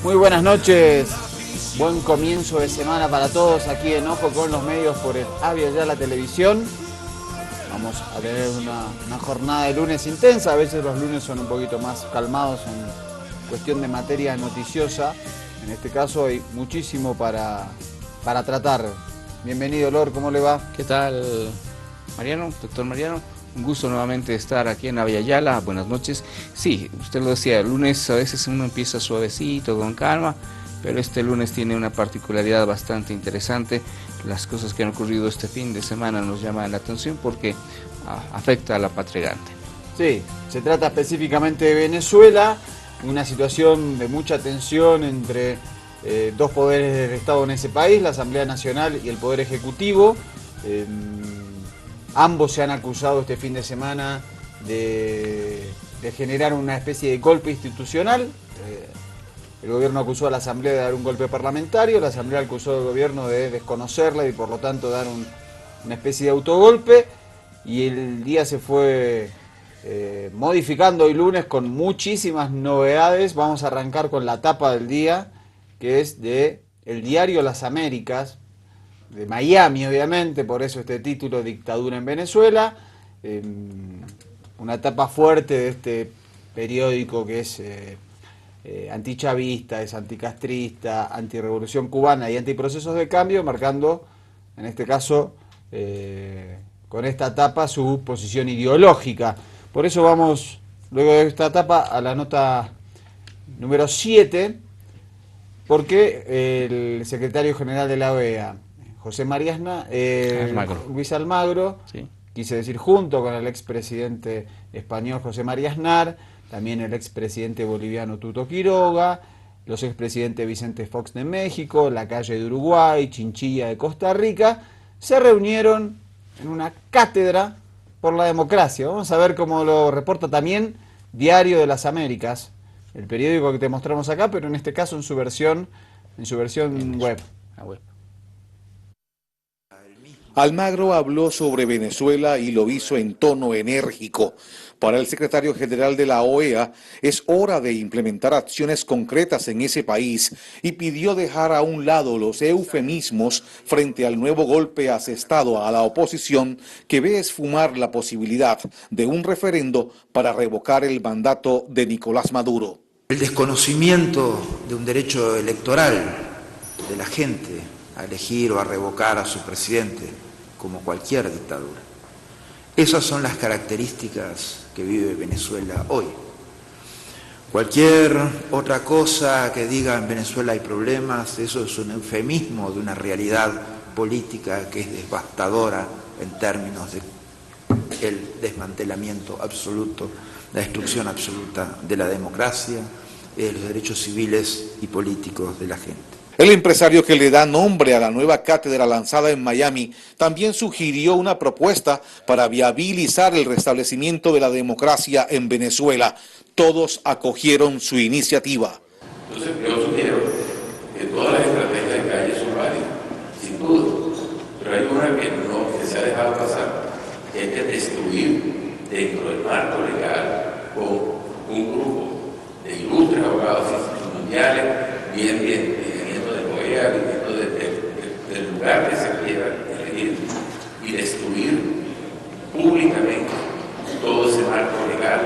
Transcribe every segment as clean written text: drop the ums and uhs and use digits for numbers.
Muy buenas noches, buen comienzo de semana para todos aquí en Ojo con los Medios por el Avia Ya la Televisión. Vamos a tener una jornada de lunes intensa, a veces los lunes son un poquito más calmados en cuestión de materia noticiosa. En este caso hay muchísimo para tratar. Bienvenido, Lor, ¿cómo le va? ¿Qué tal, Mariano, doctor Mariano? Un gusto nuevamente estar aquí en Avia Yala. Buenas noches. Sí, usted lo decía, el lunes a veces uno empieza suavecito, con calma, pero este lunes tiene una particularidad bastante interesante. Las cosas que han ocurrido este fin de semana nos llaman la atención porque afecta a la patria grande. Sí, se trata específicamente de Venezuela, una situación de mucha tensión entre dos poderes del Estado en ese país, la Asamblea Nacional y el Poder Ejecutivo. Ambos se han acusado este fin de semana de generar una especie de golpe institucional. El gobierno acusó a la Asamblea de dar un golpe parlamentario, la Asamblea acusó al gobierno de desconocerla y por lo tanto dar una especie de autogolpe. Y el día se fue modificando hoy lunes con muchísimas novedades. Vamos a arrancar con la tapa del día, que es de el diario Las Américas, de Miami obviamente, por eso este título, Dictadura en Venezuela. Una etapa fuerte de este periódico que es antichavista, es anticastrista, antirrevolución cubana y antiprocesos de cambio, marcando en este caso con esta etapa su posición ideológica. Por eso vamos luego de esta etapa a la nota número 7, porque el secretario general de la OEA, José María Luis Almagro, sí, quise decir junto con el expresidente español José María Aznar, también el expresidente boliviano Tuto Quiroga, los expresidentes Vicente Fox de México, Lacalle de Uruguay, Chinchilla de Costa Rica, se reunieron en una cátedra por la democracia. Vamos a ver cómo lo reporta también Diario de las Américas, el periódico que te mostramos acá, pero en este caso en su versión web. Almagro habló sobre Venezuela y lo hizo en tono enérgico. Para el secretario general de la OEA, es hora de implementar acciones concretas en ese país y pidió dejar a un lado los eufemismos frente al nuevo golpe asestado a la oposición que ve esfumar la posibilidad de un referendo para revocar el mandato de Nicolás Maduro. El desconocimiento de un derecho electoral de la gente a elegir o a revocar a su presidente, como cualquier dictadura. Esas son las características que vive Venezuela hoy. Cualquier otra cosa que diga en Venezuela hay problemas, eso es un eufemismo de una realidad política que es devastadora en términos de el desmantelamiento absoluto, la destrucción absoluta de la democracia, de los derechos civiles y políticos de la gente. El empresario que le da nombre a la nueva cátedra lanzada en Miami también sugirió una propuesta para viabilizar el restablecimiento de la democracia en Venezuela. Todos acogieron su iniciativa. Entonces yo sugiero que todas las estrategias de calle son válidas, sin duda, pero hay una que se ha dejado pasar, que hay que destruir dentro del marco legal con un grupo de ilustres abogados mundiales, viniendo de OEA, viniendo del lugar que se quiera elegir, y destruir públicamente todo ese marco legal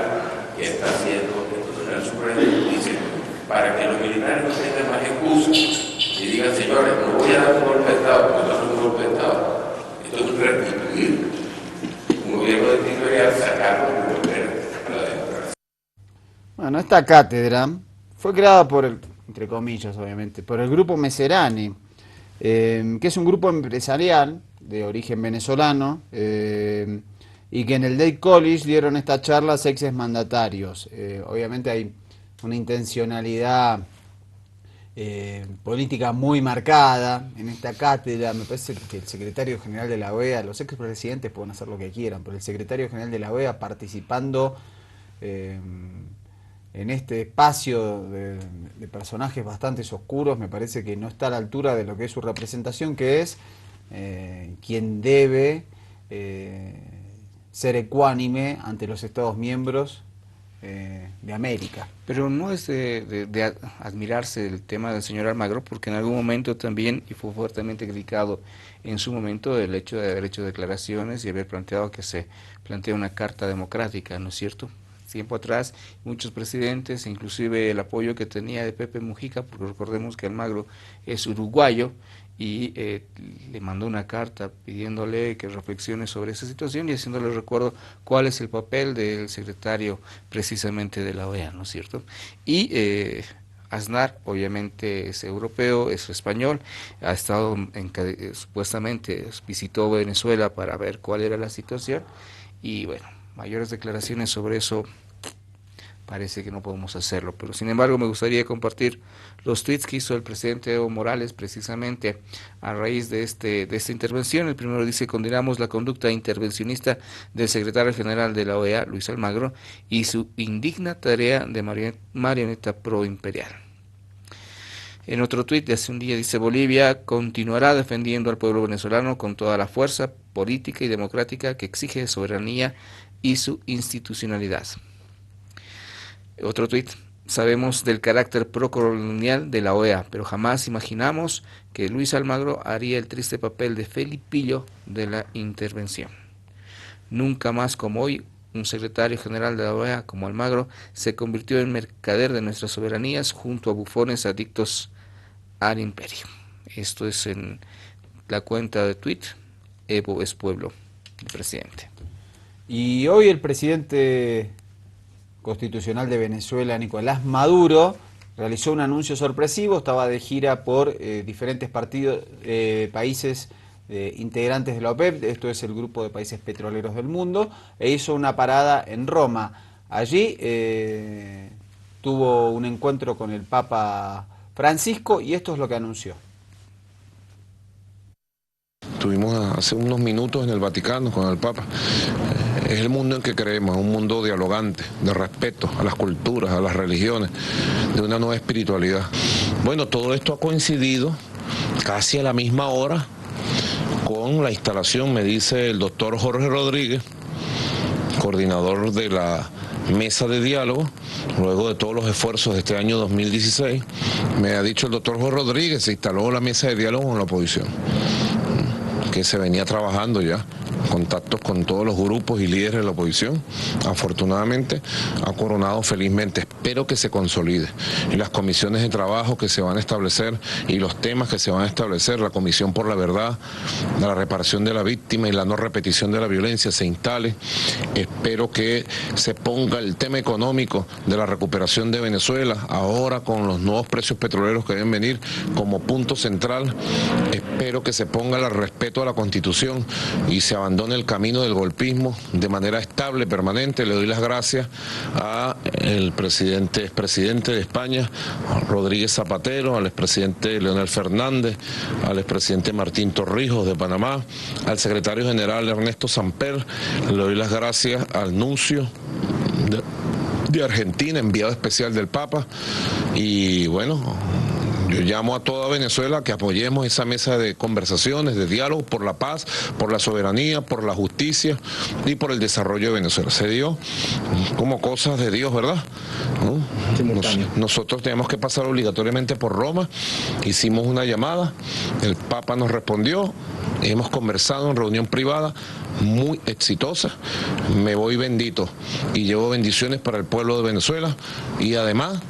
que está haciendo el Tribunal Supremo de Justicia, para que los militares no tengan más excusas y digan, señores, no voy a dar un golpe de Estado, porque no es un golpe de Estado, esto es restituir un gobierno dictatorial, sacarlo y volver a la democracia. Bueno, esta cátedra fue creada por entre comillas obviamente, por el grupo Meserani, que es un grupo empresarial de origen venezolano, y que en el Dade College dieron esta charla a ex mandatarios. Obviamente hay una intencionalidad política muy marcada en esta cátedra. Me parece que el secretario general de la OEA, los expresidentes pueden hacer lo que quieran, pero el secretario general de la OEA participando en este espacio de personajes bastante oscuros, me parece que no está a la altura de lo que es su representación, que es quien debe ser ecuánime ante los Estados miembros de América. Pero no es de admirarse el tema del señor Almagro, porque en algún momento también, y fue fuertemente criticado en su momento, el hecho de haber hecho declaraciones y haber planteado que se plantea una carta democrática, ¿no es cierto? Tiempo atrás, muchos presidentes, inclusive el apoyo que tenía de Pepe Mujica, porque recordemos que Almagro es uruguayo, y le mandó una carta pidiéndole que reflexione sobre esa situación y haciéndole recuerdo cuál es el papel del secretario precisamente de la OEA, ¿no es cierto? Y Aznar, obviamente es europeo, es español, ha estado supuestamente visitó Venezuela para ver cuál era la situación y bueno, mayores declaraciones sobre eso parece que no podemos hacerlo, pero sin embargo me gustaría compartir los tweets que hizo el presidente Evo Morales precisamente a raíz de esta intervención. El primero dice: condenamos la conducta intervencionista del secretario general de la OEA, Luis Almagro, y su indigna tarea de marioneta proimperial. En otro tuit de hace un día dice: Bolivia continuará defendiendo al pueblo venezolano con toda la fuerza política y democrática que exige soberanía y su institucionalidad. Otro tuit: sabemos del carácter procolonial de la OEA, pero jamás imaginamos que Luis Almagro haría el triste papel de Felipillo de la intervención. Nunca más como hoy un secretario general de la OEA como Almagro se convirtió en mercader de nuestras soberanías junto a bufones adictos al imperio. Esto es en la cuenta de tuit Evo es Pueblo, el presidente. Y hoy el presidente constitucional de Venezuela, Nicolás Maduro, realizó un anuncio sorpresivo. Estaba de gira por diferentes países integrantes de la OPEP, esto es el grupo de países petroleros del mundo, e hizo una parada en Roma. Allí tuvo un encuentro con el Papa Francisco y esto es lo que anunció. Estuvimos hace unos minutos en el Vaticano con el Papa. Es el mundo en que creemos, un mundo dialogante, de respeto a las culturas, a las religiones, de una nueva espiritualidad. Bueno, todo esto ha coincidido casi a la misma hora con la instalación, me dice el doctor Jorge Rodríguez, coordinador de la mesa de diálogo, luego de todos los esfuerzos de este año 2016, me ha dicho el doctor Jorge Rodríguez, se instaló la mesa de diálogo con la oposición, que se venía trabajando ya, contactos con todos los grupos y líderes de la oposición. Afortunadamente ha coronado felizmente, espero que se consolide. Y las comisiones de trabajo que se van a establecer y los temas que se van a establecer, la Comisión por la Verdad, la reparación de la víctima y la no repetición de la violencia se instale. Espero que se ponga el tema económico de la recuperación de Venezuela, ahora con los nuevos precios petroleros que deben venir como punto central. Espero que se ponga el respeto a la Constitución y se abandone el camino del golpismo de manera estable, permanente. Le doy las gracias al expresidente de España, Rodríguez Zapatero, al expresidente Leonel Fernández, al expresidente Martín Torrijos de Panamá, al secretario general Ernesto Samper. Le doy las gracias al nuncio de Argentina, enviado especial del Papa, y bueno, yo llamo a toda Venezuela que apoyemos esa mesa de conversaciones, de diálogo por la paz, por la soberanía, por la justicia y por el desarrollo de Venezuela. Se dio como cosas de Dios, ¿verdad? ¿No? Nosotros tenemos que pasar obligatoriamente por Roma, hicimos una llamada, el Papa nos respondió, hemos conversado en reunión privada, muy exitosa, me voy bendito y llevo bendiciones para el pueblo de Venezuela y además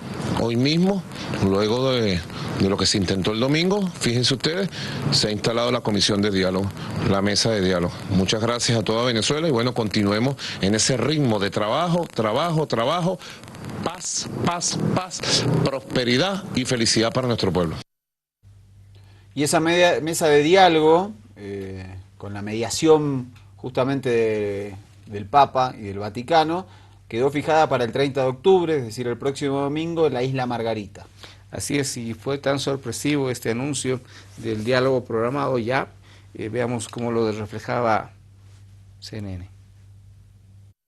hoy mismo, luego de lo que se intentó el domingo, fíjense ustedes, se ha instalado la comisión de diálogo, la mesa de diálogo. Muchas gracias a toda Venezuela y bueno, continuemos en ese ritmo de trabajo, paz, paz, paz, prosperidad y felicidad para nuestro pueblo. Y esa mesa de diálogo, con la mediación justamente del Papa y del Vaticano, quedó fijada para el 30 de octubre, es decir, el próximo domingo, en la Isla Margarita. Así es, y fue tan sorpresivo este anuncio del diálogo programado ya, veamos cómo lo reflejaba CNN.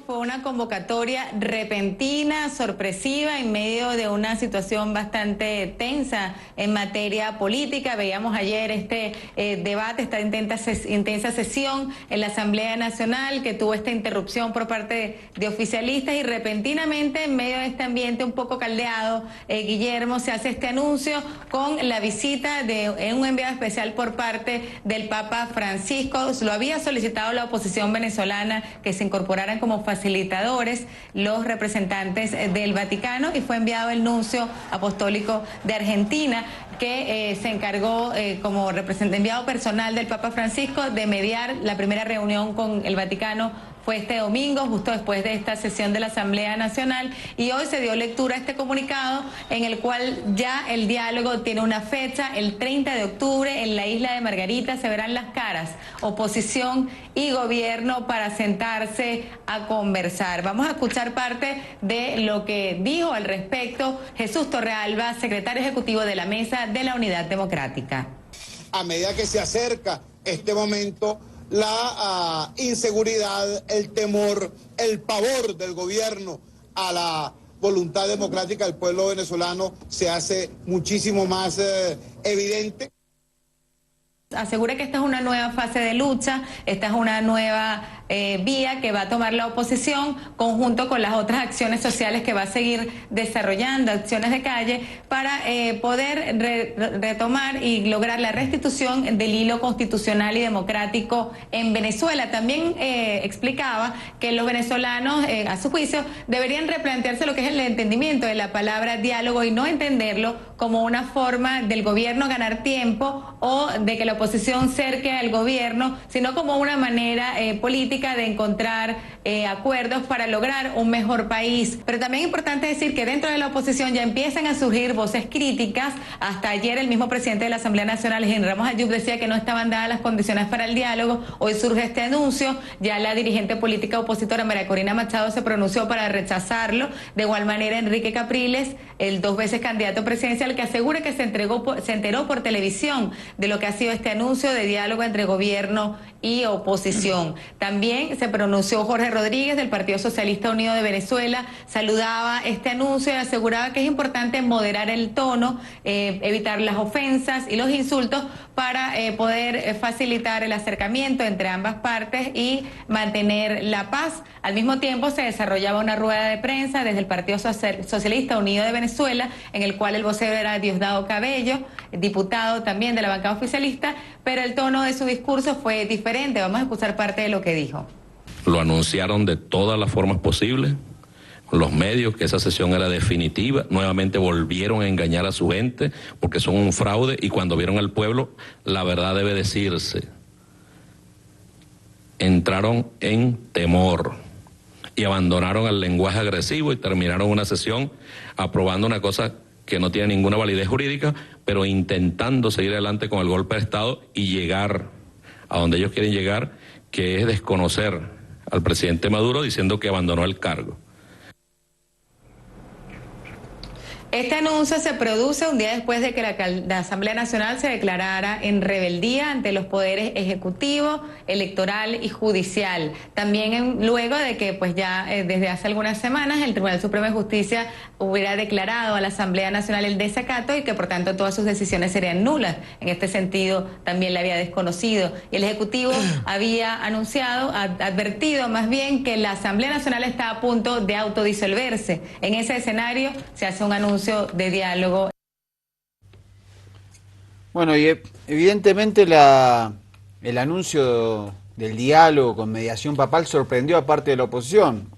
Fue una convocatoria repentina, sorpresiva, en medio de una situación bastante tensa en materia política. Veíamos ayer este debate, esta intensa sesión en la Asamblea Nacional que tuvo esta interrupción por parte de oficialistas y repentinamente en medio de este ambiente un poco caldeado, Guillermo, se hace este anuncio con la visita de un enviado especial por parte del Papa Francisco. Lo había solicitado la oposición venezolana que se incorporaran como facilitadores los representantes del Vaticano y fue enviado el nuncio apostólico de Argentina que se encargó como enviado personal del Papa Francisco de mediar la primera reunión con el Vaticano. Fue este domingo, justo después de esta sesión de la Asamblea Nacional, y hoy se dio lectura a este comunicado en el cual ya el diálogo tiene una fecha, el 30 de octubre, en la isla de Margarita se verán las caras, oposición y gobierno, para sentarse a conversar. Vamos a escuchar parte de lo que dijo al respecto Jesús Torrealba, secretario ejecutivo de la Mesa de la Unidad Democrática. A medida que se acerca este momento, la inseguridad, el temor, el pavor del gobierno a la voluntad democrática del pueblo venezolano se hace muchísimo más evidente. Asegura que esta es una nueva fase de lucha, esta es una nueva vía que va a tomar la oposición conjunto con las otras acciones sociales que va a seguir desarrollando, acciones de calle, para poder retomar y lograr la restitución del hilo constitucional y democrático en Venezuela. También explicaba que los venezolanos, a su juicio, deberían replantearse lo que es el entendimiento de la palabra diálogo y no entenderlo como una forma del gobierno ganar tiempo o de que la oposición cerque al gobierno, sino como una manera política de encontrar acuerdos para lograr un mejor país. Pero también es importante decir que dentro de la oposición ya empiezan a surgir voces críticas. Hasta ayer el mismo presidente de la Asamblea Nacional, Henry Ramos Ayub, decía que no estaban dadas las condiciones para el diálogo. Hoy surge este anuncio, ya la dirigente política opositora María Corina Machado se pronunció para rechazarlo. De igual manera Enrique Capriles, el 2 veces candidato presidencial, que asegura que se enteró por televisión de lo que ha sido este anuncio de diálogo entre gobierno y oposición. También se pronunció Jorge Rodríguez del Partido Socialista Unido de Venezuela, saludaba este anuncio y aseguraba que es importante moderar el tono, evitar las ofensas y los insultos para poder facilitar el acercamiento entre ambas partes y mantener la paz. Al mismo tiempo se desarrollaba una rueda de prensa desde el Partido Socialista Unido de Venezuela, en el cual el vocero era Diosdado Cabello, diputado también de la bancada oficialista, pero el tono de su discurso fue diferente. Vamos a escuchar parte de lo que dijo. Lo anunciaron de todas las formas posibles, los medios, que esa sesión era definitiva. Nuevamente volvieron a engañar a su gente porque son un fraude, y cuando vieron al pueblo, la verdad debe decirse, entraron en temor y abandonaron el lenguaje agresivo y terminaron una sesión aprobando una cosa que no tiene ninguna validez jurídica, pero intentando seguir adelante con el golpe de Estado y llegar a donde ellos quieren llegar, que es desconocer al presidente Maduro diciendo que abandonó el cargo. Este anuncio se produce un día después de que la Asamblea Nacional se declarara en rebeldía ante los poderes ejecutivo, electoral y judicial. También luego de que pues ya desde hace algunas semanas el Tribunal Supremo de Justicia hubiera declarado a la Asamblea Nacional el desacato y que por tanto todas sus decisiones serían nulas. En este sentido también la había desconocido. Y el Ejecutivo había anunciado, advertido más bien, que la Asamblea Nacional está a punto de autodisolverse. En ese escenario se hace un anuncio de diálogo. Bueno, y evidentemente el anuncio del diálogo con mediación papal sorprendió a parte de la oposición.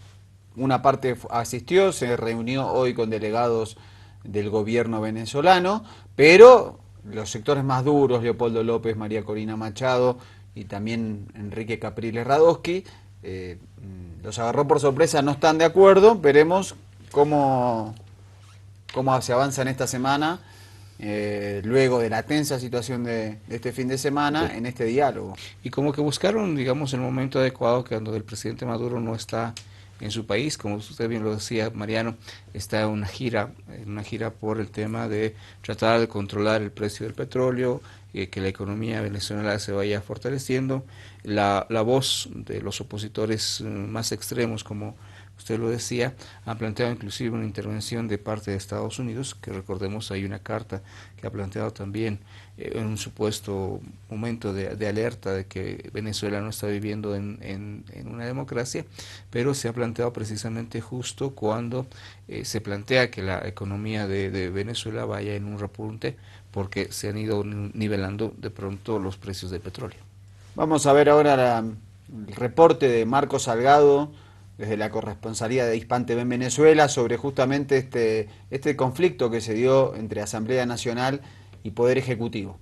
Una parte asistió, se reunió hoy con delegados del gobierno venezolano, pero los sectores más duros, Leopoldo López, María Corina Machado y también Enrique Capriles Radosky, los agarró por sorpresa, no están de acuerdo. Veremos cómo se avanza en esta semana, luego de la tensa situación de este fin de semana, en este diálogo. Y como que buscaron, digamos, el momento adecuado, que cuando el presidente Maduro no está en su país. Como usted bien lo decía, Mariano, está en una gira por el tema de tratar de controlar el precio del petróleo, que la economía venezolana se vaya fortaleciendo. La voz de los opositores más extremos, como usted lo decía, han planteado inclusive una intervención de parte de Estados Unidos, que recordemos hay una carta que ha planteado también en un supuesto momento de alerta de que Venezuela no está viviendo en una democracia, pero se ha planteado precisamente justo cuando se plantea que la economía de Venezuela vaya en un repunte, porque se han ido nivelando de pronto los precios del petróleo. Vamos a ver ahora el reporte de Marco Salgado desde la corresponsalía de Hispan TV en Venezuela sobre justamente este conflicto que se dio entre Asamblea Nacional y Poder Ejecutivo.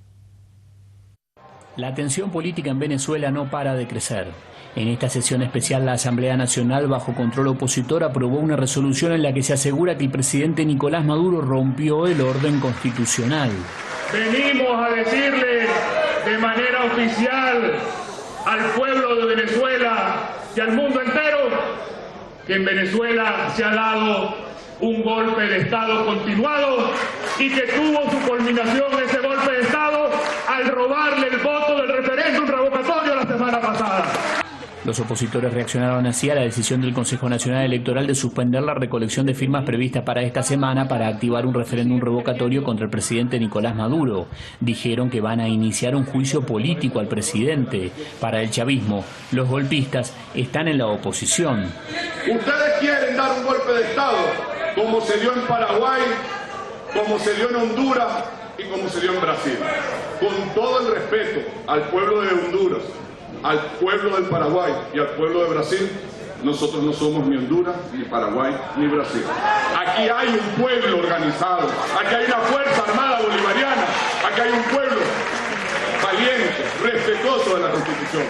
La tensión política en Venezuela no para de crecer. En esta sesión especial, la Asamblea Nacional, bajo control opositor, aprobó una resolución en la que se asegura que el presidente Nicolás Maduro rompió el orden constitucional. Venimos a decirle de manera oficial al pueblo de Venezuela y al mundo entero que en Venezuela se ha dado un golpe de Estado continuado y que tuvo su culminación ese golpe de Estado al robarle el voto del referéndum revocatorio la semana pasada. Los opositores reaccionaron así a la decisión del Consejo Nacional Electoral de suspender la recolección de firmas prevista para esta semana para activar un referéndum revocatorio contra el presidente Nicolás Maduro. Dijeron que van a iniciar un juicio político al presidente. Para el chavismo, los golpistas están en la oposición. Ustedes quieren dar un golpe de Estado, como se dio en Paraguay, como se dio en Honduras y como se dio en Brasil. Con todo el respeto al pueblo de Honduras, al pueblo del Paraguay y al pueblo de Brasil, nosotros no somos ni Honduras, ni Paraguay, ni Brasil. Aquí hay un pueblo organizado, aquí hay una Fuerza Armada Bolivariana, aquí hay un pueblo valiente, respetuoso de la Constitución.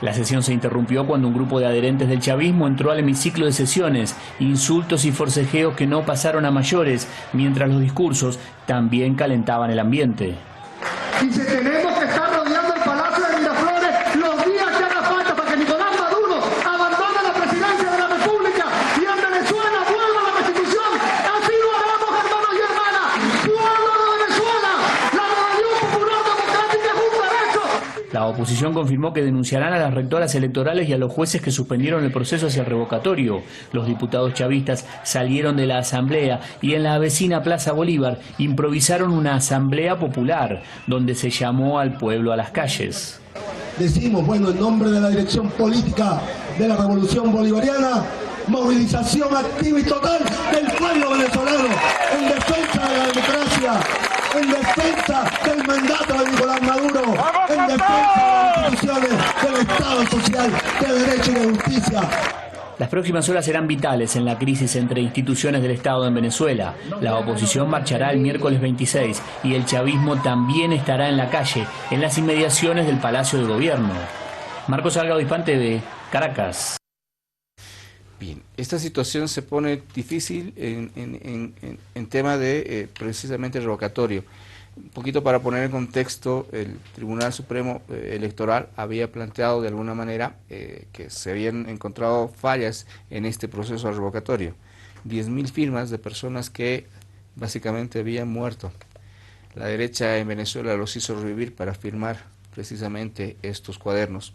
La sesión se interrumpió cuando un grupo de adherentes del chavismo entró al hemiciclo de sesiones, insultos y forcejeos que no pasaron a mayores, mientras los discursos también calentaban el ambiente. Y si tenemos que estar rodeando el Palacio de Miraflores los días que haga falta para que Nicolás Maduro abandone la presidencia de la República y en Venezuela vuelva a la Constitución, así lo haremos, hermanos y hermanas. ¡Pueblo de Venezuela! ¡La rebelión popular democrática es un derecho! La oposición confirmó que denunciarán a las rectoras electorales y a los jueces que suspendieron el proceso hacia el revocatorio. Los diputados chavistas salieron de la asamblea y en la vecina Plaza Bolívar improvisaron una asamblea popular, donde se llamó al pueblo a las calles. Decimos, bueno, en nombre de la dirección política de la Revolución Bolivariana, movilización activa y total del pueblo venezolano en defensa de la democracia, en defensa del mandato de Nicolás Maduro, en defensa de las instituciones del Estado social, de derecho y de justicia. Las próximas horas serán vitales en la crisis entre instituciones del Estado en Venezuela. La oposición marchará el miércoles 26 y el chavismo también estará en la calle, en las inmediaciones del Palacio de Gobierno. Marcos Salgado, Hispan TV, Caracas. Bien, esta situación se pone difícil en tema de precisamente el revocatorio. Un poquito para poner en contexto, el Tribunal Supremo Electoral había planteado de alguna manera que se habían encontrado fallas en este proceso revocatorio. 10.000 firmas de personas que básicamente habían muerto. La derecha en Venezuela los hizo revivir para firmar precisamente estos cuadernos.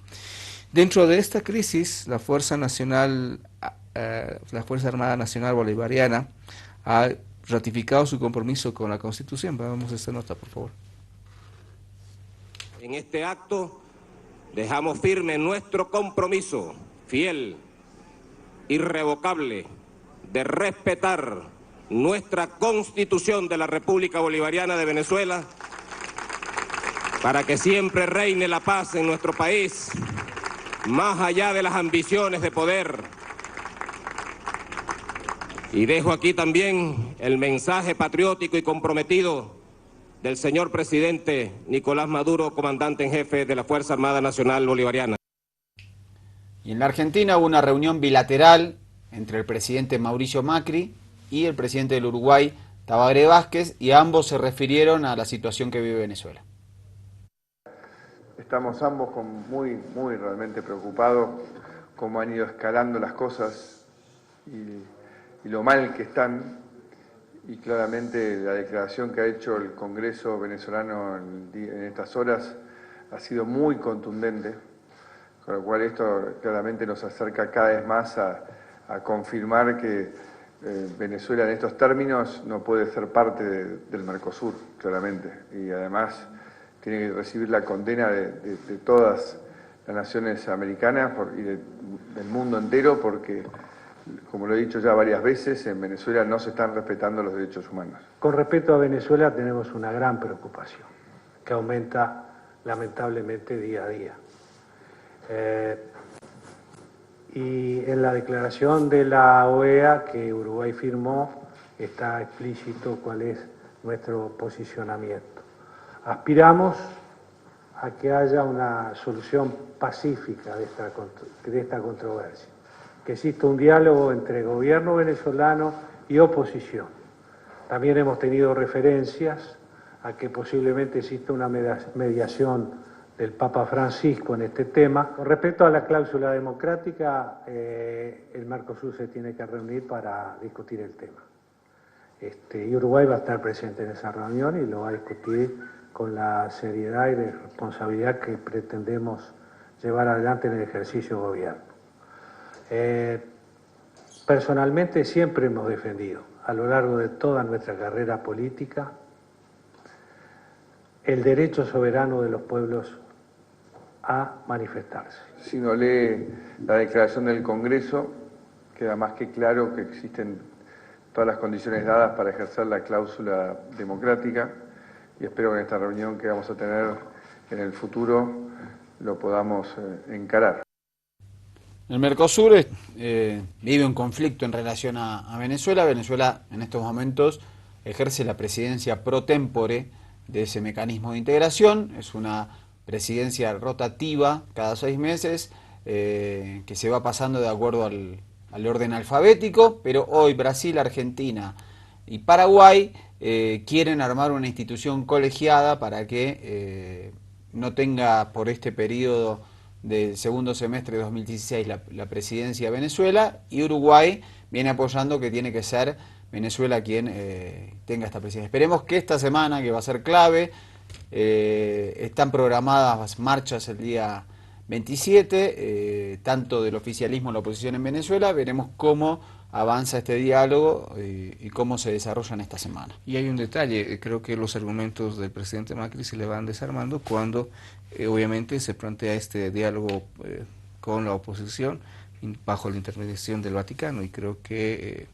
Dentro de esta crisis, la Fuerza Armada Nacional Bolivariana ha ratificado su compromiso con la Constitución. Vamos a esta nota, por favor. En este acto dejamos firme nuestro compromiso fiel, irrevocable, de respetar nuestra Constitución de la República Bolivariana de Venezuela para que siempre reine la paz en nuestro país, más allá de las ambiciones de poder. Y dejo aquí también el mensaje patriótico y comprometido del señor presidente Nicolás Maduro, comandante en jefe de la Fuerza Armada Nacional Bolivariana. Y en la Argentina hubo una reunión bilateral entre el presidente Mauricio Macri y el presidente del Uruguay, Tabaré Vázquez, y ambos se refirieron a la situación que vive Venezuela. Estamos ambos muy realmente preocupados cómo han ido escalando las cosas y lo mal que están, y claramente la declaración que ha hecho el Congreso venezolano en estas horas ha sido muy contundente, con lo cual esto claramente nos acerca cada vez más a confirmar que Venezuela en estos términos no puede ser parte del Mercosur, claramente, y además tiene que recibir la condena de todas las naciones americanas y del mundo entero, porque, como lo he dicho ya varias veces, en Venezuela no se están respetando los derechos humanos. Con respecto a Venezuela tenemos una gran preocupación, que aumenta lamentablemente día a día. Y en la declaración de la OEA que Uruguay firmó está explícito cuál es nuestro posicionamiento. Aspiramos a que haya una solución pacífica de esta controversia, que exista un diálogo entre gobierno venezolano y oposición. También hemos tenido referencias a que posiblemente exista una mediación del Papa Francisco en este tema. Con respecto a la cláusula democrática, el Mercosur se tiene que reunir para discutir el tema. Y Uruguay va a estar presente en esa reunión y lo va a discutir con la seriedad y la responsabilidad que pretendemos llevar adelante en el ejercicio de gobierno. Personalmente siempre hemos defendido, a lo largo de toda nuestra carrera política, el derecho soberano de los pueblos a manifestarse. Si uno lee la declaración del Congreso, queda más que claro que existen todas las condiciones dadas para ejercer la cláusula democrática, y espero que en esta reunión que vamos a tener en el futuro lo podamos encarar. El Mercosur vive un conflicto en relación a Venezuela. Venezuela en estos momentos ejerce la presidencia pro tempore de ese mecanismo de integración. Es una presidencia rotativa cada 6 meses, que se va pasando de acuerdo al orden alfabético, pero hoy Brasil, Argentina y Paraguay quieren armar una institución colegiada para que no tenga por este periodo del segundo semestre de 2016 la presidencia de Venezuela, y Uruguay viene apoyando que tiene que ser Venezuela quien tenga esta presidencia. Esperemos que esta semana, que va a ser clave, están programadas marchas el día 27, tanto del oficialismo como la oposición en Venezuela. Veremos cómo avanza este diálogo y cómo se desarrolla en esta semana. Y hay un detalle, creo que los argumentos del presidente Macri se le van desarmando cuando obviamente se plantea este diálogo con la oposición bajo la intermediación del Vaticano, y creo que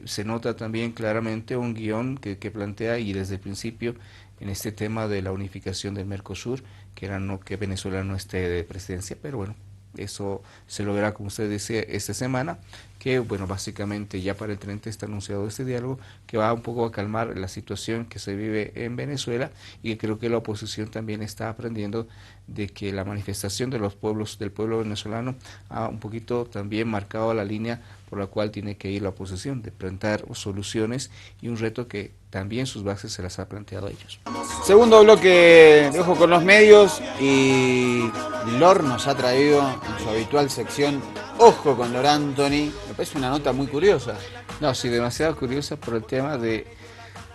se nota también claramente un guión que plantea, y desde el principio, en este tema de la unificación del Mercosur, que era que Venezuela no esté de presidencia, pero bueno, eso se lo verá, como usted decía, esta semana, que bueno, básicamente ya para el 30 está anunciado este diálogo, que va un poco a calmar la situación que se vive en Venezuela, y que creo que la oposición también está aprendiendo de que la manifestación de los pueblos, del pueblo venezolano, ha un poquito también marcado la línea por la cual tiene que ir la oposición, de plantear soluciones y un reto que también sus bases se las ha planteado a ellos. Segundo bloque de Ojo con los Medios, y Lor nos ha traído en su habitual sección Ojo con Lor Anthony. Me parece una nota muy curiosa. No, sí, demasiado curiosa por el tema de,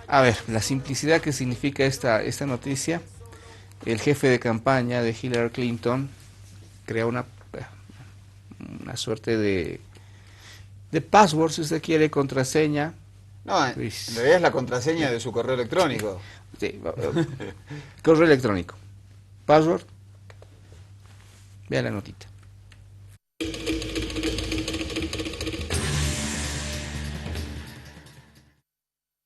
a ver, la simplicidad que significa esta noticia. El jefe de campaña de Hillary Clinton crea una suerte de password, si usted quiere, contraseña. No, en realidad es la contraseña de su correo electrónico. Sí, correo electrónico. Password. Vea la notita.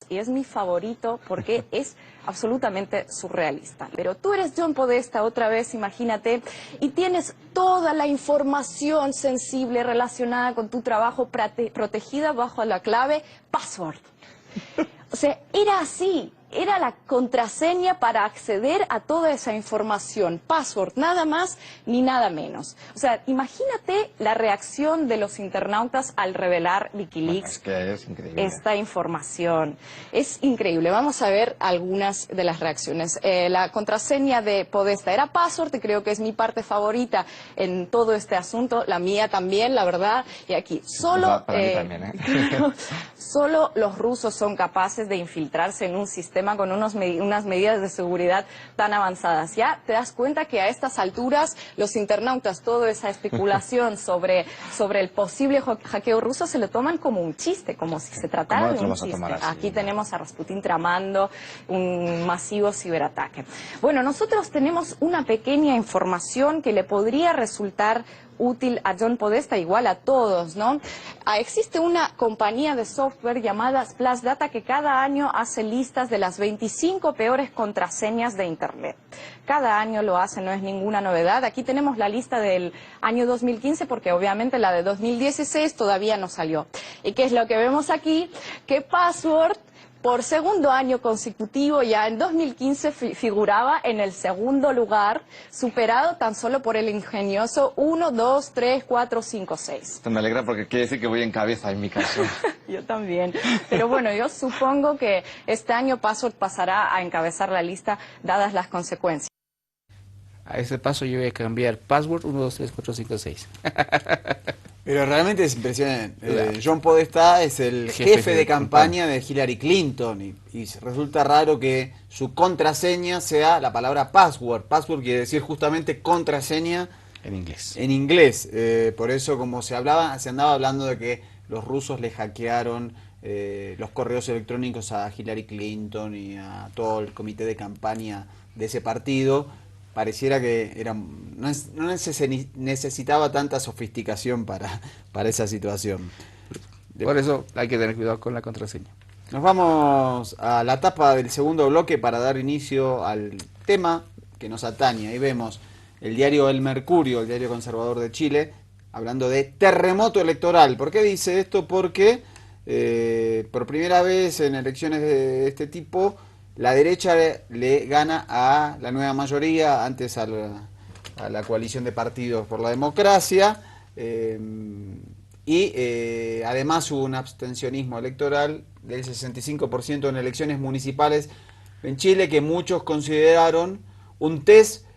Y es mi favorito porque es absolutamente surrealista. Pero tú eres John Podesta otra vez, imagínate, y tienes toda la información sensible relacionada con tu trabajo protegida bajo la clave password. O sea, era así. era la contraseña para acceder a toda esa información, password, nada más ni nada menos. O sea, imagínate la reacción de los internautas al revelar Wikileaks esta información. Es increíble. Vamos a ver algunas de las reacciones. La contraseña de Podesta era password, y creo que es mi parte favorita en todo este asunto, la mía también, la verdad. Y aquí, solo los rusos son capaces de infiltrarse en un sistema con unas medidas de seguridad tan avanzadas. Ya te das cuenta que a estas alturas los internautas, toda esa especulación sobre el posible hackeo ruso se lo toman como un chiste, como si se tratara de un chiste. Aquí tenemos a Rasputin tramando un masivo ciberataque. Bueno, nosotros tenemos una pequeña información que le podría resultar útil a John Podesta, igual a todos, ¿no? Existe una compañía de software llamada Splash Data que cada año hace listas de las 25 peores contraseñas de Internet. Cada año lo hace, no es ninguna novedad. Aquí tenemos la lista del año 2015 porque obviamente la de 2016 todavía no salió. ¿Y qué es lo que vemos aquí? Que Password, por segundo año consecutivo, ya en 2015 figuraba en el segundo lugar, superado tan solo por el ingenioso 1, 2, 3, 4, 5, 6. Esto me alegra porque quiere decir que voy en cabeza en mi caso. Yo también. Pero bueno, yo supongo que este año Password pasará a encabezar la lista, dadas las consecuencias. A ese paso yo voy a cambiar password 1, 2, 3, 4, 5, 6. Pero realmente es impresionante. John Podesta es el jefe de campaña de Hillary Clinton y resulta raro que su contraseña sea la palabra password. Password quiere decir justamente contraseña en inglés. En inglés. Por eso, como se andaba hablando de que los rusos le hackearon los correos electrónicos a Hillary Clinton y a todo el comité de campaña de ese partido. Pareciera que no necesitaba tanta sofisticación para esa situación. Por eso hay que tener cuidado con la contraseña. Nos vamos a la etapa del segundo bloque para dar inicio al tema que nos atañe. Ahí vemos el diario El Mercurio, el diario conservador de Chile, hablando de terremoto electoral. ¿Por qué dice esto? Porque por primera vez en elecciones de este tipo, la derecha le gana a la nueva mayoría, antes a la coalición de partidos por la democracia, y además hubo un abstencionismo electoral del 65% en elecciones municipales en Chile, que muchos consideraron un test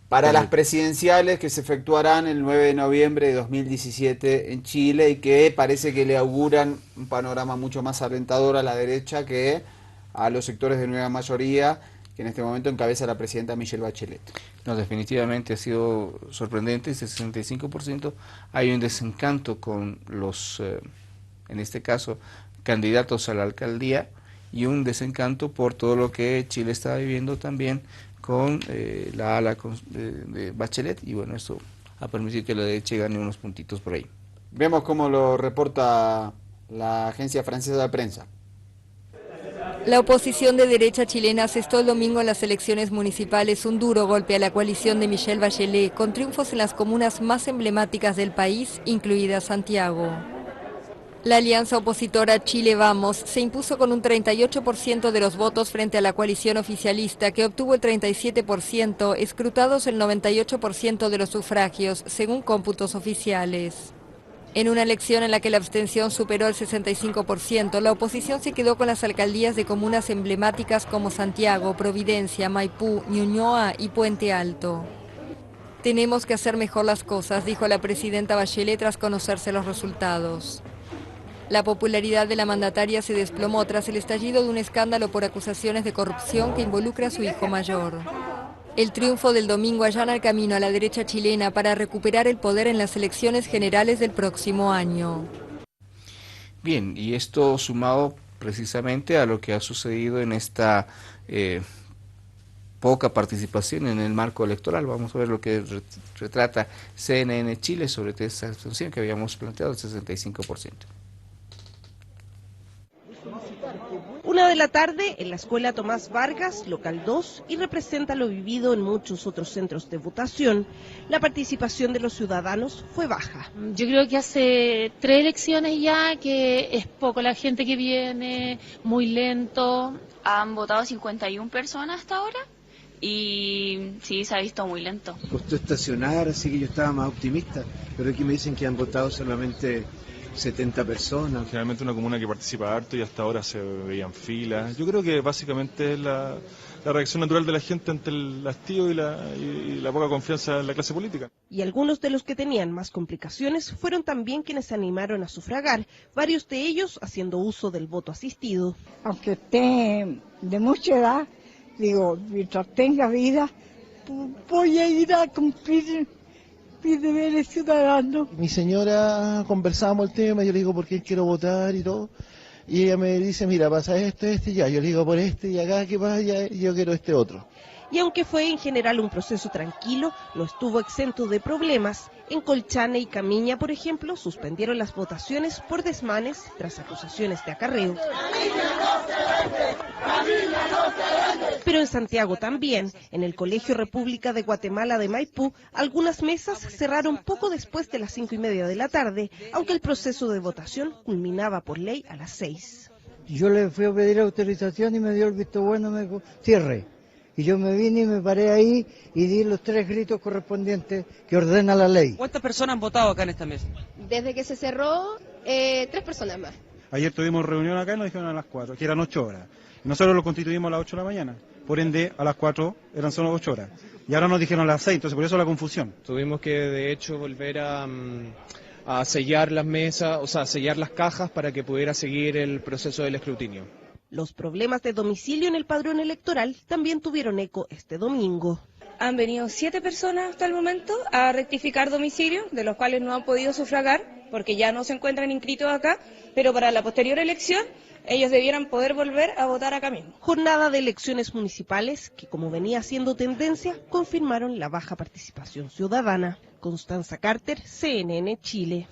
para las presidenciales que se efectuarán el 9 de noviembre de 2017 en Chile, y que parece que le auguran un panorama mucho más alentador a la derecha que a los sectores de nueva mayoría que en este momento encabeza la presidenta Michelle Bachelet. No, definitivamente ha sido sorprendente, ese 65%. Hay un desencanto con los, en este caso, candidatos a la alcaldía, y un desencanto por todo lo que Chile está viviendo también con la ala de Bachelet, y bueno, esto ha permitido que la derecha gane unos puntitos por ahí. Vemos cómo lo reporta la agencia francesa de prensa. La oposición de derecha chilena asestó el domingo en las elecciones municipales un duro golpe a la coalición de Michelle Bachelet, con triunfos en las comunas más emblemáticas del país, incluida Santiago. La alianza opositora Chile Vamos se impuso con un 38% de los votos frente a la coalición oficialista, que obtuvo el 37%, escrutados el 98% de los sufragios, según cómputos oficiales. En una elección en la que la abstención superó el 65%, la oposición se quedó con las alcaldías de comunas emblemáticas como Santiago, Providencia, Maipú, Ñuñoa y Puente Alto. Tenemos que hacer mejor las cosas, dijo la presidenta Bachelet tras conocerse los resultados. La popularidad de la mandataria se desplomó tras el estallido de un escándalo por acusaciones de corrupción que involucra a su hijo mayor. El triunfo del domingo allana el camino a la derecha chilena para recuperar el poder en las elecciones generales del próximo año. Bien, y esto sumado precisamente a lo que ha sucedido en esta poca participación en el marco electoral. Vamos a ver lo que retrata CNN Chile sobre esta abstención que habíamos planteado, el 65%. 1 de la tarde en la Escuela Tomás Vargas, local 2, y representa lo vivido en muchos otros centros de votación. La participación de los ciudadanos fue baja. Yo creo que hace 3 elecciones ya que es poco la gente que viene, muy lento. Han votado 51 personas hasta ahora y sí, se ha visto muy lento. Costó estacionar, así que yo estaba más optimista, pero aquí me dicen que han votado solamente 70 personas. Generalmente una comuna que participa harto y hasta ahora se veían filas. Yo creo que básicamente es la reacción natural de la gente ante el hastío y la poca confianza en la clase política. Y algunos de los que tenían más complicaciones fueron también quienes se animaron a sufragar, varios de ellos haciendo uso del voto asistido. Aunque esté de mucha edad, digo, mientras tenga vida, voy a ir a cumplir mi deberes ciudadanos. Mi señora, conversamos el tema, yo le digo por qué quiero votar y todo, y ella me dice, mira, pasa esto, y ya, yo le digo por este y acá, ¿qué pasa? Yo quiero este otro. Y aunque fue en general un proceso tranquilo, no estuvo exento de problemas. En Colchane y Camiña, por ejemplo, suspendieron las votaciones por desmanes tras acusaciones de acarreo. Pero en Santiago también, en el Colegio República de Guatemala de Maipú, algunas mesas cerraron poco después de las 5:30 de la tarde, aunque el proceso de votación culminaba por ley a las 6. Yo le fui a pedir autorización y me dio el visto bueno, me dijo, cierre. Y yo me vine y me paré ahí y di los 3 gritos correspondientes que ordena la ley. ¿Cuántas personas han votado acá en esta mesa? Desde que se cerró, 3 personas más. Ayer tuvimos reunión acá y nos dijeron a las 4, que eran 8 horas. Nosotros lo constituimos a las 8 de la mañana. Por ende, a las 4 eran solo 8 horas. Y ahora nos dijeron a las 6, entonces por eso la confusión. Tuvimos que, de hecho, volver a sellar las mesas, o sea, sellar las cajas para que pudiera seguir el proceso del escrutinio. Los problemas de domicilio en el padrón electoral también tuvieron eco este domingo. Han venido 7 personas hasta el momento a rectificar domicilio, de los cuales no han podido sufragar porque ya no se encuentran inscritos acá, pero para la posterior elección ellos debieran poder volver a votar acá mismo. Jornada de elecciones municipales que, como venía siendo tendencia, confirmaron la baja participación ciudadana. Constanza Carter, CNN Chile.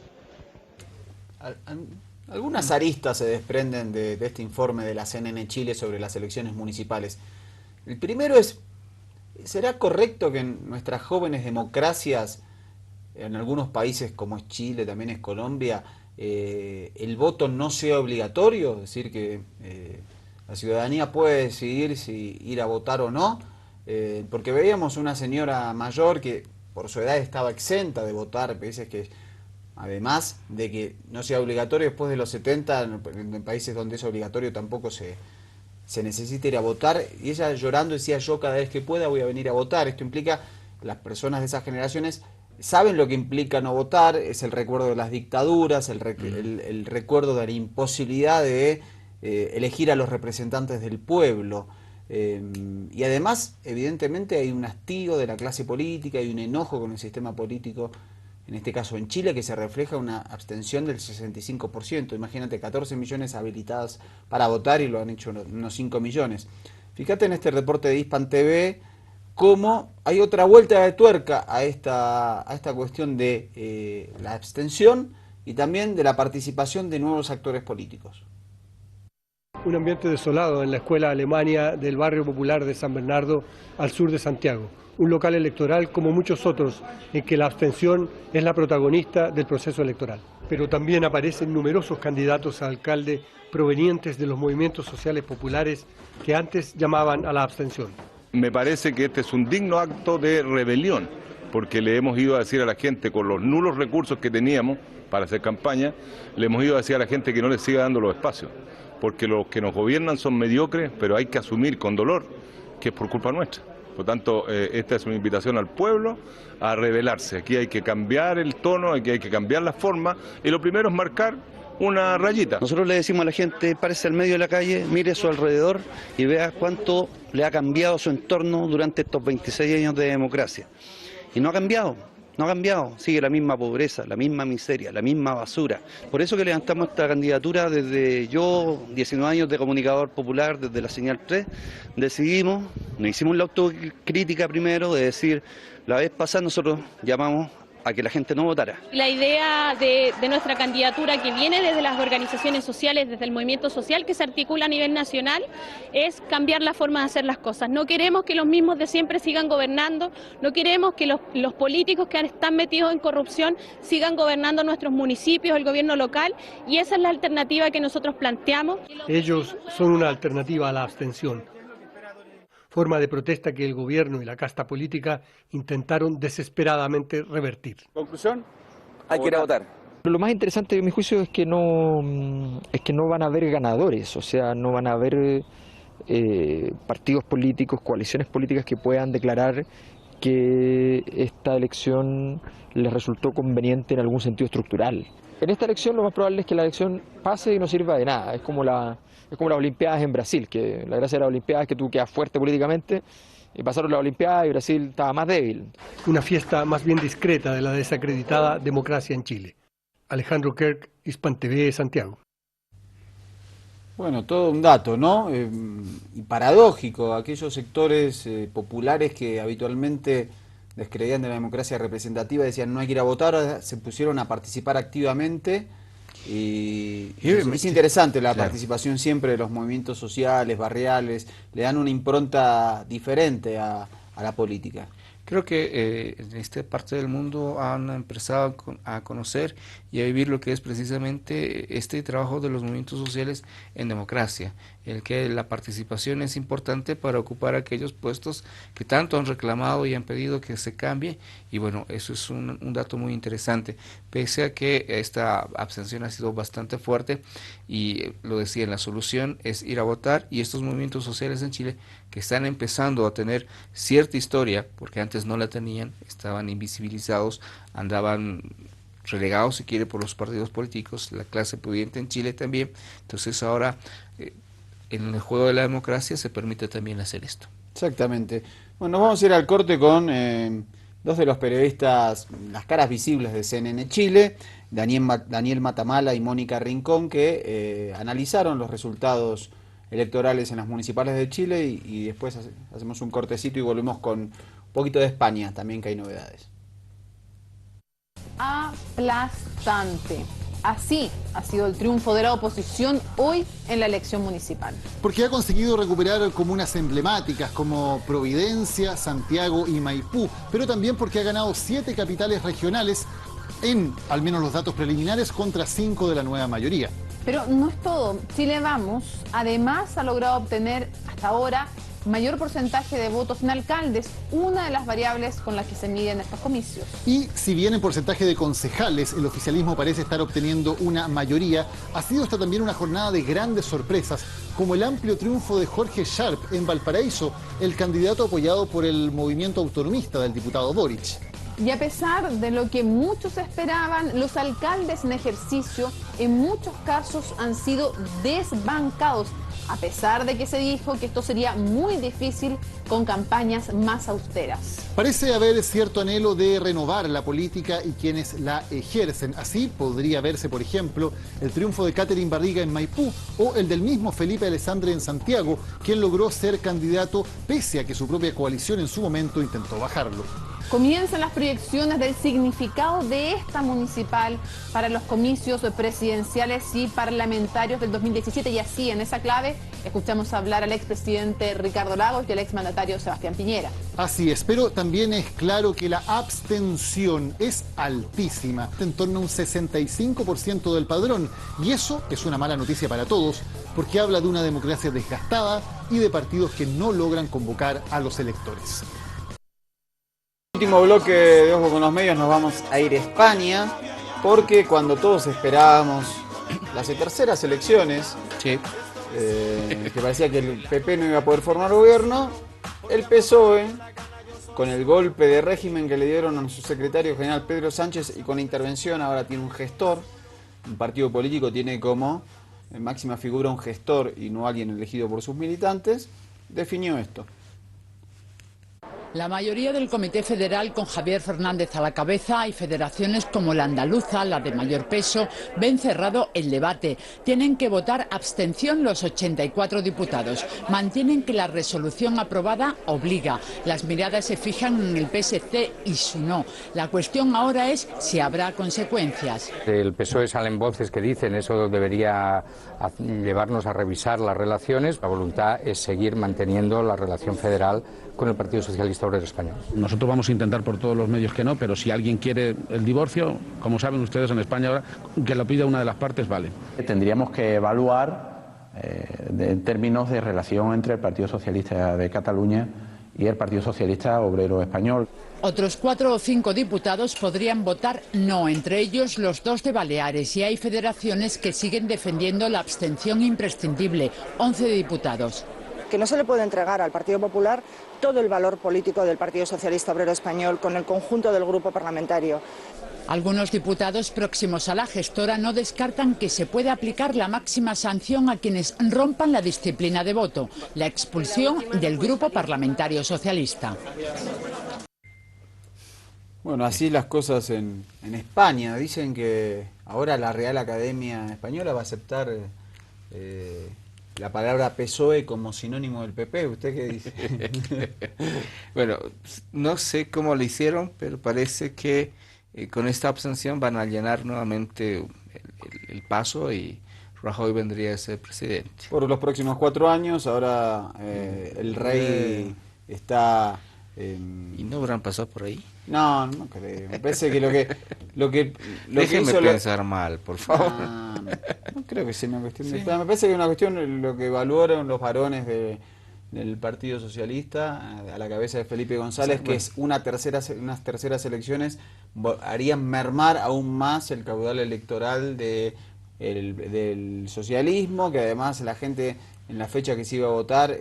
Algunas aristas se desprenden de este informe de la CNN Chile sobre las elecciones municipales. El primero es, ¿será correcto que en nuestras jóvenes democracias, en algunos países como es Chile, también es Colombia, el voto no sea obligatorio? Es decir, que la ciudadanía puede decidir si ir a votar o no. Porque veíamos una señora mayor que por su edad estaba exenta de votar, veces que... Además de que no sea obligatorio después de los 70, en países donde es obligatorio tampoco se necesita ir a votar. Y ella llorando decía, yo cada vez que pueda voy a venir a votar. Esto implica, las personas de esas generaciones saben lo que implica no votar, es el recuerdo de las dictaduras, el recuerdo de la imposibilidad de elegir a los representantes del pueblo. Y además, evidentemente, hay un hastío de la clase política, hay un enojo con el sistema político, en este caso en Chile, que se refleja una abstención del 65%. Imagínate, 14 millones habilitadas para votar y lo han hecho unos 5 millones. Fíjate en este reporte de Hispan TV cómo hay otra vuelta de tuerca a esta cuestión de la abstención y también de la participación de nuevos actores políticos. Un ambiente desolado en la Escuela Alemania del barrio popular de San Bernardo, al sur de Santiago. Un local electoral como muchos otros, en que la abstención es la protagonista del proceso electoral. Pero también aparecen numerosos candidatos a alcalde provenientes de los movimientos sociales populares que antes llamaban a la abstención. Me parece que este es un digno acto de rebelión, porque le hemos ido a decir a la gente, con los nulos recursos que teníamos para hacer campaña, le hemos ido a decir a la gente que no les siga dando los espacios, porque los que nos gobiernan son mediocres, pero hay que asumir con dolor que es por culpa nuestra. Por tanto, esta es una invitación al pueblo a rebelarse. Aquí hay que cambiar el tono, aquí hay que cambiar la forma, y lo primero es marcar una rayita. Nosotros le decimos a la gente, párese al medio de la calle, mire a su alrededor y vea cuánto le ha cambiado su entorno durante estos 26 años de democracia. Y no ha cambiado, sigue la misma pobreza, la misma miseria, la misma basura. Por eso que levantamos esta candidatura desde yo, 19 años de comunicador popular, desde la Señal 3, nos hicimos la autocrítica primero de decir, la vez pasada nosotros llamamos a que la gente no votara. La idea de nuestra candidatura, que viene desde las organizaciones sociales, desde el movimiento social que se articula a nivel nacional, es cambiar la forma de hacer las cosas. No queremos que los mismos de siempre sigan gobernando, no queremos que los políticos que están metidos en corrupción sigan gobernando nuestros municipios, el gobierno local, y esa es la alternativa que nosotros planteamos. Ellos son una alternativa a la abstención, forma de protesta que el gobierno y la casta política intentaron desesperadamente revertir. ¿Conclusión? Hay que ir a votar. Lo más interesante de mi juicio es que no van a haber ganadores, o sea, no van a haber partidos políticos, coaliciones políticas que puedan declarar que esta elección les resultó conveniente en algún sentido estructural. En esta elección lo más probable es que la elección pase y no sirva de nada. Es como las Olimpiadas en Brasil, que la gracia de las Olimpiadas es que tú quedas fuerte políticamente, y pasaron las Olimpiadas y Brasil estaba más débil. Una fiesta más bien discreta de la desacreditada democracia en Chile. Alejandro Kirk, Hispan TV, Santiago. Bueno, todo un dato, ¿no? Y paradójico, aquellos sectores populares que habitualmente descreían de la democracia representativa, decían no hay que ir a votar, ahora se pusieron a participar activamente. Y es interesante la participación siempre de los movimientos sociales, barriales, le dan una impronta diferente a la política. Creo que en esta parte del mundo han empezado a conocer y a vivir lo que es precisamente este trabajo de los movimientos sociales en democracia, el que la participación es importante para ocupar aquellos puestos que tanto han reclamado y han pedido que se cambie, y bueno, eso es un dato muy interesante, pese a que esta abstención ha sido bastante fuerte, y lo decía, la solución es ir a votar, y estos movimientos sociales en Chile que están empezando a tener cierta historia, porque antes no la tenían, estaban invisibilizados, andaban relegados si quiere por los partidos políticos, la clase pudiente en Chile también, entonces ahora en el juego de la democracia se permite también hacer esto. Exactamente. Bueno, nos vamos a ir al corte con dos de los periodistas, las caras visibles de CNN Chile, Daniel Matamala y Mónica Rincón, que analizaron los resultados electorales en las municipales de Chile y después hacemos un cortecito y volvemos con un poquito de España también, que hay novedades. Aplastante. Así ha sido el triunfo de la oposición hoy en la elección municipal. Porque ha conseguido recuperar comunas emblemáticas como Providencia, Santiago y Maipú, pero también porque ha ganado 7 capitales regionales en, al menos los datos preliminares, contra 5 de la nueva mayoría. Pero no es todo. Chile Vamos, además, ha logrado obtener hasta ahora mayor porcentaje de votos en alcaldes, una de las variables con las que se miden estos comicios. Y si bien en porcentaje de concejales el oficialismo parece estar obteniendo una mayoría, ha sido esta también una jornada de grandes sorpresas, como el amplio triunfo de Jorge Sharp en Valparaíso, el candidato apoyado por el movimiento autonomista del diputado Boric. Y a pesar de lo que muchos esperaban, los alcaldes en ejercicio en muchos casos han sido desbancados, a pesar de que se dijo que esto sería muy difícil con campañas más austeras. Parece haber cierto anhelo de renovar la política y quienes la ejercen. Así podría verse, por ejemplo, el triunfo de Catherine Barriga en Maipú o el del mismo Felipe Alessandre en Santiago, quien logró ser candidato pese a que su propia coalición en su momento intentó bajarlo. Comienzan las proyecciones del significado de esta municipal para los comicios presidenciales y parlamentarios del 2017, y así, en esa clave, escuchamos hablar al expresidente Ricardo Lagos y al exmandatario Sebastián Piñera. Así es, pero también es claro que la abstención es altísima, en torno a un 65% del padrón, y eso es una mala noticia para todos, porque habla de una democracia desgastada y de partidos que no logran convocar a los electores. Último bloque de Ojo con los Medios, nos vamos a ir a España, porque cuando todos esperábamos las terceras elecciones, que parecía que el PP no iba a poder formar gobierno, el PSOE, con el golpe de régimen que le dieron a su secretario general Pedro Sánchez y con la intervención ahora tiene un gestor, un partido político tiene como máxima figura un gestor y no alguien elegido por sus militantes, definió esto. La mayoría del Comité Federal, con Javier Fernández a la cabeza, y federaciones como la andaluza, la de mayor peso, ven cerrado el debate. Tienen que votar abstención los 84 diputados. Mantienen que la resolución aprobada obliga. Las miradas se fijan en el PSC y su no. La cuestión ahora es si habrá consecuencias. El PSOE salen voces que dicen eso debería llevarnos a revisar las relaciones. La voluntad es seguir manteniendo la relación federal con el Partido Socialista Obrero Español. Nosotros vamos a intentar por todos los medios que no, pero si alguien quiere el divorcio, como saben ustedes en España ahora, que lo pida una de las partes vale. Tendríamos que evaluar en términos de relación entre el Partido Socialista de Cataluña y el Partido Socialista Obrero Español. Otros 4 o 5 diputados podrían votar no, entre ellos los 2 de Baleares, y hay federaciones que siguen defendiendo la abstención imprescindible, 11 diputados. Que no se le puede entregar al Partido Popular todo el valor político del Partido Socialista Obrero Español con el conjunto del grupo parlamentario. Algunos diputados próximos a la gestora no descartan que se pueda aplicar la máxima sanción a quienes rompan la disciplina de voto, la expulsión del grupo parlamentario socialista. Bueno, así las cosas en España. Dicen que ahora la Real Academia Española va a aceptar la palabra PSOE como sinónimo del PP. ¿Usted qué dice? Bueno, no sé cómo lo hicieron, pero parece que con esta abstención van a llenar nuevamente el paso y Rajoy vendría a ser presidente. Por los próximos 4 años, ahora el rey está... ¿Y no habrán pasado por ahí? No, no creo. Me parece que Déjenme pensar mal, por favor. No creo que sea una cuestión de... Me parece que es una cuestión, lo que evaluaron los varones del Partido Socialista, a la cabeza de Felipe González, sí, que es unas terceras elecciones, harían mermar aún más el caudal electoral del socialismo, que además la gente... En la fecha que se iba a votar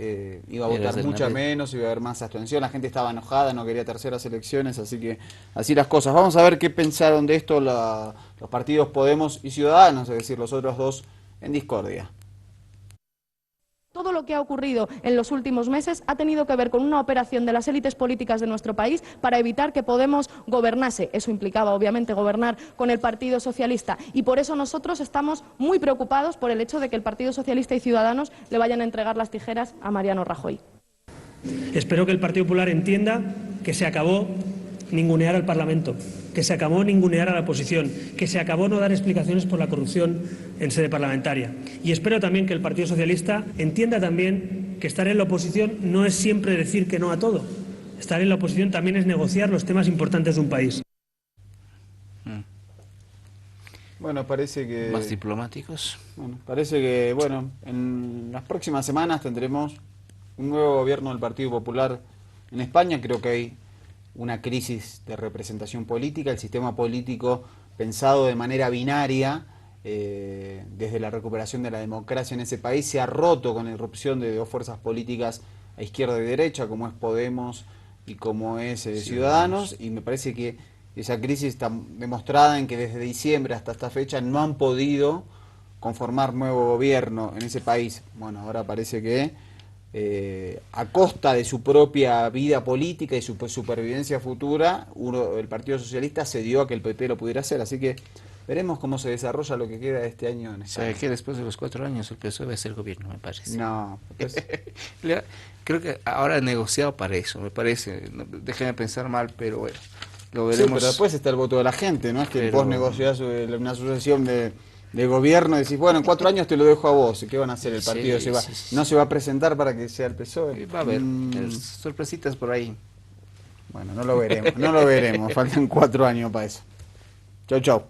mucha menos, iba a haber más abstención, la gente estaba enojada, no quería terceras elecciones, así que así las cosas. Vamos a ver qué pensaron de esto los partidos Podemos y Ciudadanos, es decir, los otros dos en discordia. Todo lo que ha ocurrido en los últimos meses ha tenido que ver con una operación de las élites políticas de nuestro país para evitar que Podemos gobernase. Eso implicaba, obviamente, gobernar con el Partido Socialista. Y por eso nosotros estamos muy preocupados por el hecho de que el Partido Socialista y Ciudadanos le vayan a entregar las tijeras a Mariano Rajoy. Espero que el Partido Popular entienda que se acabó ningunear al Parlamento, que se acabó ningunear a la oposición, que se acabó no dar explicaciones por la corrupción en sede parlamentaria. Y espero también que el Partido Socialista entienda también que estar en la oposición no es siempre decir que no a todo. Estar en la oposición también es negociar los temas importantes de un país. Bueno, parece que... ¿Más diplomáticos? Bueno, parece que, en las próximas semanas tendremos un nuevo gobierno del Partido Popular en España. Creo que hay una crisis de representación política, el sistema político pensado de manera binaria, desde la recuperación de la democracia en ese país, se ha roto con la irrupción de 2 fuerzas políticas a izquierda y derecha, como es Podemos y como es Ciudadanos, y me parece que esa crisis está demostrada en que desde diciembre hasta esta fecha no han podido conformar nuevo gobierno en ese país. Bueno, ahora parece que a costa de su propia vida política y su supervivencia futura, el Partido Socialista cedió a que el PP lo pudiera hacer, así que veremos cómo se desarrolla lo que queda de este año en España. ¿Sabe que después de los 4 años el PSOE va a ser gobierno, me parece? No, pues... Creo que ahora han negociado para eso, me parece. Déjenme pensar mal, pero bueno, lo veremos. Sí, pero después está el voto de la gente, ¿no? Es que vos negociás una asociación de gobierno y decís, bueno, en 4 años te lo dejo a vos. ¿Y qué van a hacer? El partido no se va a presentar para que sea el PSOE. Va a haber sorpresitas por ahí. Bueno, no lo veremos, faltan 4 años para eso. Chau, chau.